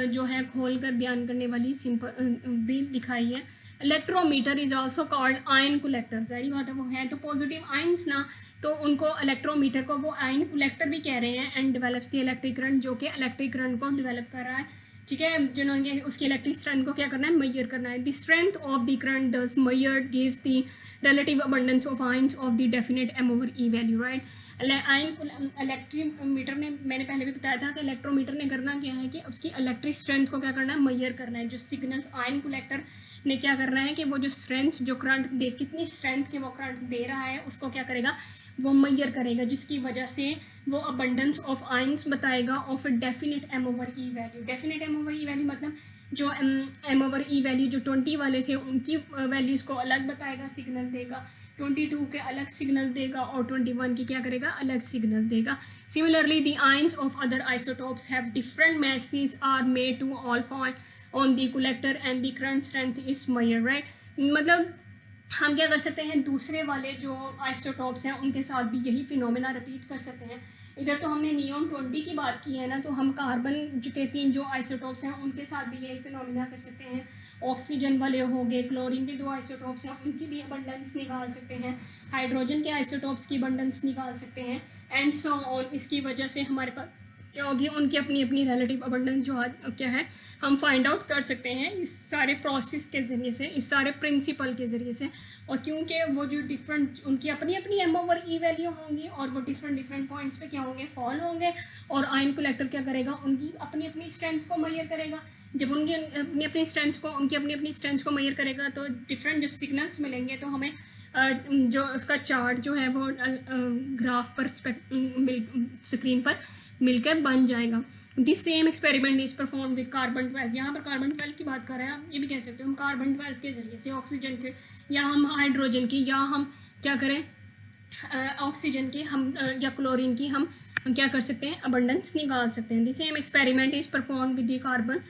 जो है खोल कर बयान करने वाली सिंपल भी दिखाई है। Electrometer is also called ion collector, जाहिर बात है वो है तो पॉजिटिव आयंस ना, तो उनको इलेक्ट्रोमीटर को वो आयन कलेक्टर भी कह रहे हैं, and develops the electric current, जो कि इलेक्ट्रिक करंट को डेवलप कर रहा है, ठीक है, जिन्होंने उसकी इलेक्ट्रिक स्ट्रेंथ को क्या करना है, मेजर करना है। The strength of the current thus measured gives the relative abundance of ions of the definite m over e value, right। Ion electrometer ने, मैंने पहले भी बताया था कि इलेक्ट्रोमीटर ने करना क्या है कि उसकी इलेक्ट्रिक स्ट्रेंथ को क्या करना है, मेजर करना है। जो सिग्नल्स आयन कलेक्टर ने क्या करना है कि वो जो स्ट्रेंथ, जो करंट दे, कितनी स्ट्रेंथ के वो करंट दे रहा है उसको क्या करेगा, वो मेजर करेगा, जिसकी वजह से वो अबंडेंस ऑफ आयंस बताएगा of a definite m over E value. Definite m over E value मतलब जो एम ओवर ई वैल्यू जो 20 वाले थे उनकी वैल्यूज़ को अलग बताएगा, सिग्नल देगा, 22 के अलग सिग्नल देगा और 21 की क्या करेगा, अलग सिग्नल देगा. Similarly the ions of other isotopes have different masses are made to all find on the collector and the current strength is measured, right. मतलब हम क्या कर सकते हैं, दूसरे वाले जो आइसोटोप्स हैं उनके साथ भी यही फिनोमेना रिपीट कर सकते हैं. इधर तो हमने नियॉन 20 की बात की है ना, तो हम कार्बन के 3 जो आइसोटोप्स हैं उनके साथ भी यही फिनोमेना कर सकते हैं. ऑक्सीजन वाले हो गए, क्लोरीन के 2 आइसोटोप्स हैं उनकी भी अबंडेंस निकाल सकते हैं, हाइड्रोजन के आइसोटोप्स की अबंडेंस निकाल सकते हैं, एंड सो ऑन. इसकी वजह से हमारे पास क्या होगी, उनकी अपनी अपनी रिलेटिव अबंडेंस जो क्या है हम फाइंड आउट कर सकते हैं इस सारे प्रोसेस के ज़रिए से, इस सारे प्रिंसिपल के ज़रिए से. और क्योंकि वो जो डिफरेंट उनकी अपनी अपनी m/e वैल्यू होंगी और वो डिफरेंट पॉइंट्स पे क्या होंगे, फॉल होंगे. और आयन कलेक्टर क्या करेगा, उनकी अपनी अपनी स्ट्रेंथ को मेजर करेगा. जब उनकी अपनी अपनी स्ट्रेंथ को मेजर करेगा तो डिफरेंट जब सिग्नल्स मिलेंगे तो हमें जो उसका चार्ट जो है वो ग्राफ पर स्क्रीन पर मिलकर बन जाएगा. This same experiment is perform with carbon 12. यहाँ पर कार्बन 12 की बात कर रहे हैं, आप ये भी कह सकते हो हम कार्बन 12 के जरिए से ऑक्सीजन के या हम हाइड्रोजन की या हम क्या करें ऑक्सीजन की हम या क्लोरीन की हम क्या कर सकते हैं, अबंडेंस निकाल सकते हैं. This same experiment is perform with the carbon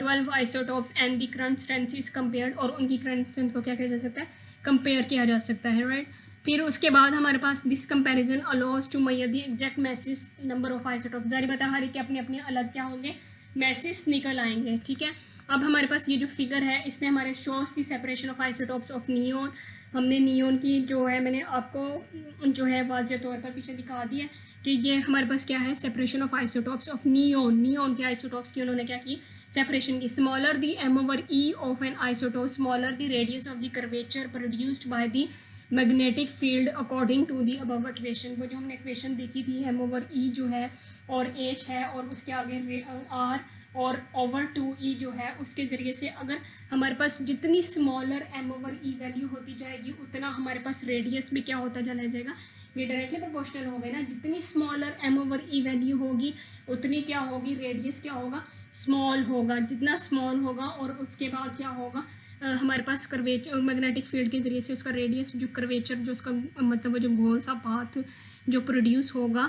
12 isotopes and the current strength is compared. और उनकी करंट स्ट्रेंथ को क्या किया जा सकता है, कंपेयर किया जा सकता है, राइट. फिर उसके बाद हमारे पास this comparison allows to measure the exact message number of isotope. जारी बता हर एक के अपने अपने अलग क्या होंगे, मैसेज निकल आएंगे, ठीक है. अब हमारे पास ये जो फिगर है इसने हमारे shows the separation of isotopes of neon. हमने नियोन की जो है मैंने आपको जो है वाज़ेह तौर पर पीछे दिखा दिया कि ये हमारे पास क्या है, separation of isotopes of neon के आइसोटोप्स की उन्होंने क्या की, सेपरेशन की. Smaller the m/e of an isotope, smaller the radius of the curvature produced by the magnetic field according to the above equation. वो जो हमने इक्वेशन देखी थी m/e जो है और h है और उसके आगे r और ओवर 2e जो है उसके ज़रिए से अगर हमारे पास जितनी स्मॉलर m/e वैल्यू होती जाएगी उतना हमारे पास रेडियस भी क्या होता चला जाएगा, ये डायरेक्टली प्रोपोर्शनल हो गए ना. जितनी स्मॉलर m/e वैल्यू होगी उतनी क्या होगी, रेडियस क्या होगा, स्मॉल होगा. जितना स्मॉल होगा और उसके बाद क्या होगा, हमारे पास कर्वेचर मैग्नेटिक फील्ड के ज़रिए से उसका रेडियस जो कर्वेचर जो उसका मतलब वो जो गोल सा पाथ जो प्रोड्यूस होगा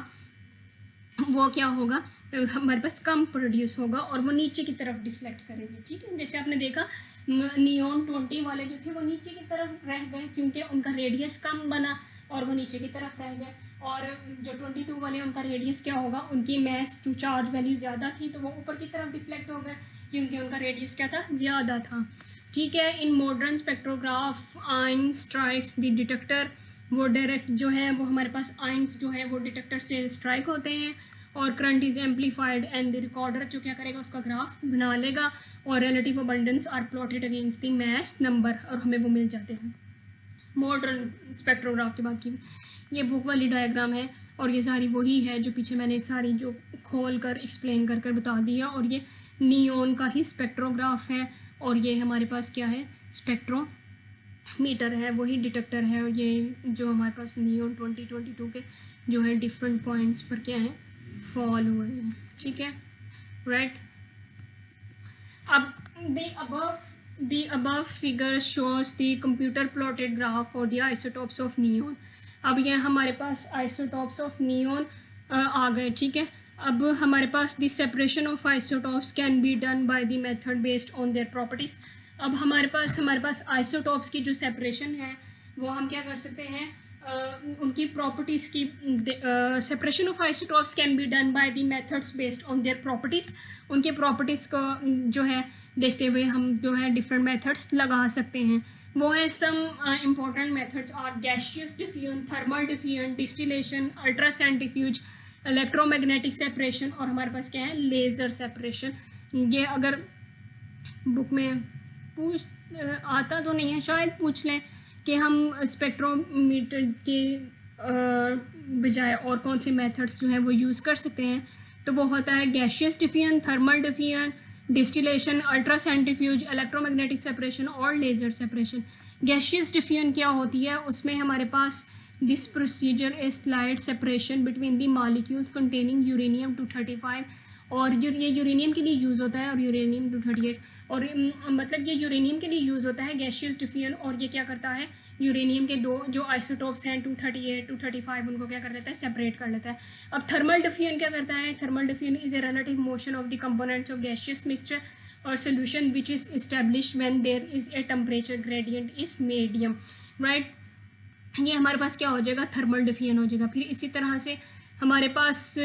वो क्या होगा, हमारे पास कम प्रोड्यूस होगा और वो नीचे की तरफ डिफ्लेक्ट करेंगे, ठीक है. जैसे आपने देखा नियॉन 20 वाले जो थे वो नीचे की तरफ रह गए क्योंकि उनका रेडियस कम बना और वो नीचे की तरफ रह गए. और जो 22 वाले उनका रेडियस क्या होगा, उनकी मास टू चार्ज वैल्यू ज़्यादा थी तो वो ऊपर की तरफ डिफ्लेक्ट हो गए क्योंकि उनका रेडियस क्या था, ज़्यादा था, ठीक है. In modern spectrograph ion strikes the detector, वो डायरेक्ट जो है वो हमारे पास आयन्स जो है वो डिटेक्टर से स्ट्राइक होते हैं और current is amplified and the recorder जो क्या करेगा उसका ग्राफ बना लेगा और relative abundance are plotted against the mass number और हमें वो मिल जाते हैं. मॉडर्न स्पेक्ट्रोग्राफ की बात की, ये बुक वाली डायग्राम है और ये सारी वही है जो पीछे मैंने सारी जो खोल कर एक्सप्लेन कर कर बता दिया. और ये नियॉन का ही स्पेक्ट्रोग्राफ है और ये हमारे पास क्या है, स्पेक्ट्रोमीटर है, वही डिटेक्टर है. और ये जो हमारे पास नियॉन 2022 के जो है डिफरेंट पॉइंट्स पर क्या है, फॉल हुए हैं, ठीक है, राइट. अब the above figure shows the computer plotted graph for the isotopes of neon. अब ये हमारे पास isotopes of neon आ गए, ठीक है. अब हमारे पास the separation of isotopes can be done by the method based on their properties. अब हमारे पास isotopes की जो separation है वो हम क्या कर सकते हैं, उनकी प्रॉपर्टीज़ की separation of isotopes can be done by the methods based on their properties. उनके प्रॉपर्टीज़ को जो है देखते हुए हम जो है डिफरेंट मेथड्स लगा सकते हैं. वो है some important methods are gaseous diffusion, thermal diffusion, distillation, ultra centrifuge, electromagnetic separation और हमारे पास क्या है, लेज़र सेपरेशन. ये अगर बुक में आता तो नहीं है, शायद पूछ लें कि हम स्पेक्ट्रोमीटर के बजाय और कौन से मेथड्स जो हैं वो यूज़ कर सकते हैं. तो वो होता है gaseous diffusion, thermal diffusion, distillation, ultra centrifuge, electromagnetic separation और लेज़र सेपरेशन. गैसियस डिफ्यूजन क्या होती है, उसमें हमारे पास this procedure is slide separation between the molecules containing uranium 235 और ये यूरेनियम के लिए यूज़ होता है, और यूरेनियम 238 और मतलब ये यूरेनियम के लिए यूज़ होता है गैसियस डिफ्यूजन। और ये क्या करता है, यूरेनियम के दो जो आइसोटोप्स हैं 238 235 उनको क्या कर लेता है, सेपरेट कर लेता है। अब थर्मल डिफ्यूजन क्या करता है, thermal diffusion is a relative motion of the components of gaseous mixture और solution which is establish when there is a temperature gradient is medium, right. ये हमारे पास क्या हो जाएगा, थर्मल डिफ्यूजन हो जाएगा। फिर इसी तरह से हमारे पास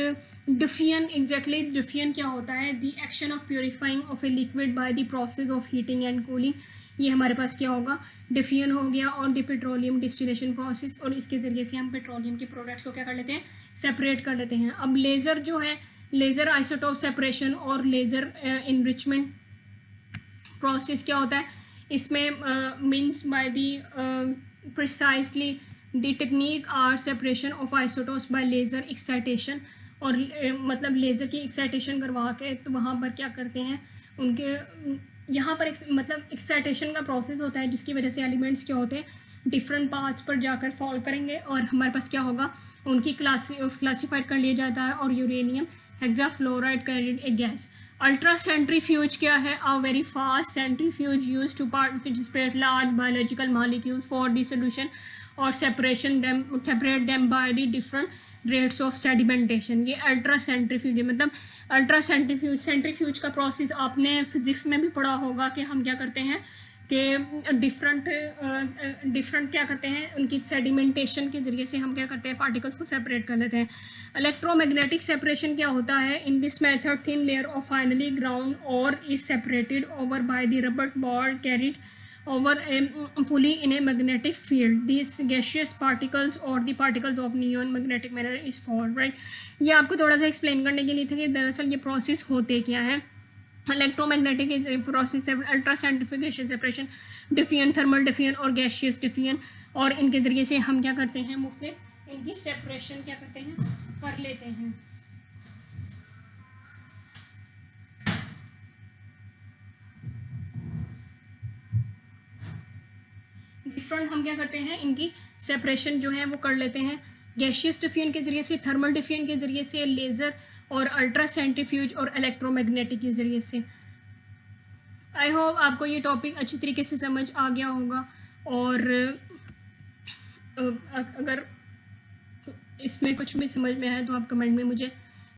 डिफ्यूजन, एग्जैक्टली डिफ्यूजन क्या होता है, the action of purifying of a liquid by the process of heating and cooling. ये हमारे पास क्या होगा, डिफ्यूजन हो गया। और द पेट्रोलियम डिस्टिलेशन प्रोसेस, और इसके ज़रिए से हम पेट्रोलियम के प्रोडक्ट्स को क्या कर लेते हैं, सेपरेट कर लेते हैं। अब लेज़र जो है, लेज़र आइसोटोप सेपरेशन और लेज़र इनरिचमेंट प्रोसेस क्या होता है, इसमें means by the precisely the technique are separation of isotopes by laser excitation। और मतलब लेज़र की एक्साइटेशन करवा के तो वहाँ पर क्या करते हैं, उनके यहाँ पर मतलब एक्साइटेशन का प्रोसेस होता है जिसकी वजह से एलिमेंट्स क्या होते हैं, डिफरेंट पाथ्स पर जाकर फॉल करेंगे और हमारे पास क्या होगा, उनकी क्लासीफाइड कर लिया जाता है। और uranium hexafluoride carried a gas. Ultra centrifuge क्या है, a very fast centrifuge use to participate large biological molecules for the solution और separate them by the different rates of sedimentation. ये अल्ट्रा सेंट्रीफ्यूज है। मतलब अल्ट्रा सेंट्रीफ्यूज का process आपने physics में भी पढ़ा होगा कि हम क्या करते हैं कि डिफरेंट क्या करते हैं, उनकी सेडिमेंटेशन के जरिए से हम क्या करते हैं, पार्टिकल्स को सेपरेट कर लेते हैं। इलेक्ट्रोमैग्नेटिक सेपरेशन क्या होता है, in this method thin layer of finally ground और is separated over by the rubber ball carried over a fully in a magnetic field. These gaseous particles or the particles of neon magnetic manner is formed, right। ये आपको थोड़ा सा explain करने के लिए था कि दरअसल ये प्रोसेस होते क्या है। Electromagnetic process, ultra centrifugation, separation, diffusion, thermal diffusion और गैसियस डिफ्यूजन। और इनके ज़रिए से हम क्या करते हैं, मुख्तलिफ इनकी सेपरेशन क्या करते हैं, कर लेते हैं। डिफरेंट हम क्या करते हैं, इनकी सेपरेशन जो है वो कर लेते हैं गैसियस डिफ्यूजन के ज़रिए से, थर्मल डिफ्यूजन के ज़रिए से, लेज़र और अल्ट्रा सेंट्रीफ्यूज और इलेक्ट्रोमैग्नेटिक के ज़रिए से। आई होप आपको ये टॉपिक अच्छी तरीके से समझ आ गया होगा। और अगर इसमें कुछ भी समझ में आए तो आप कमेंट में मुझे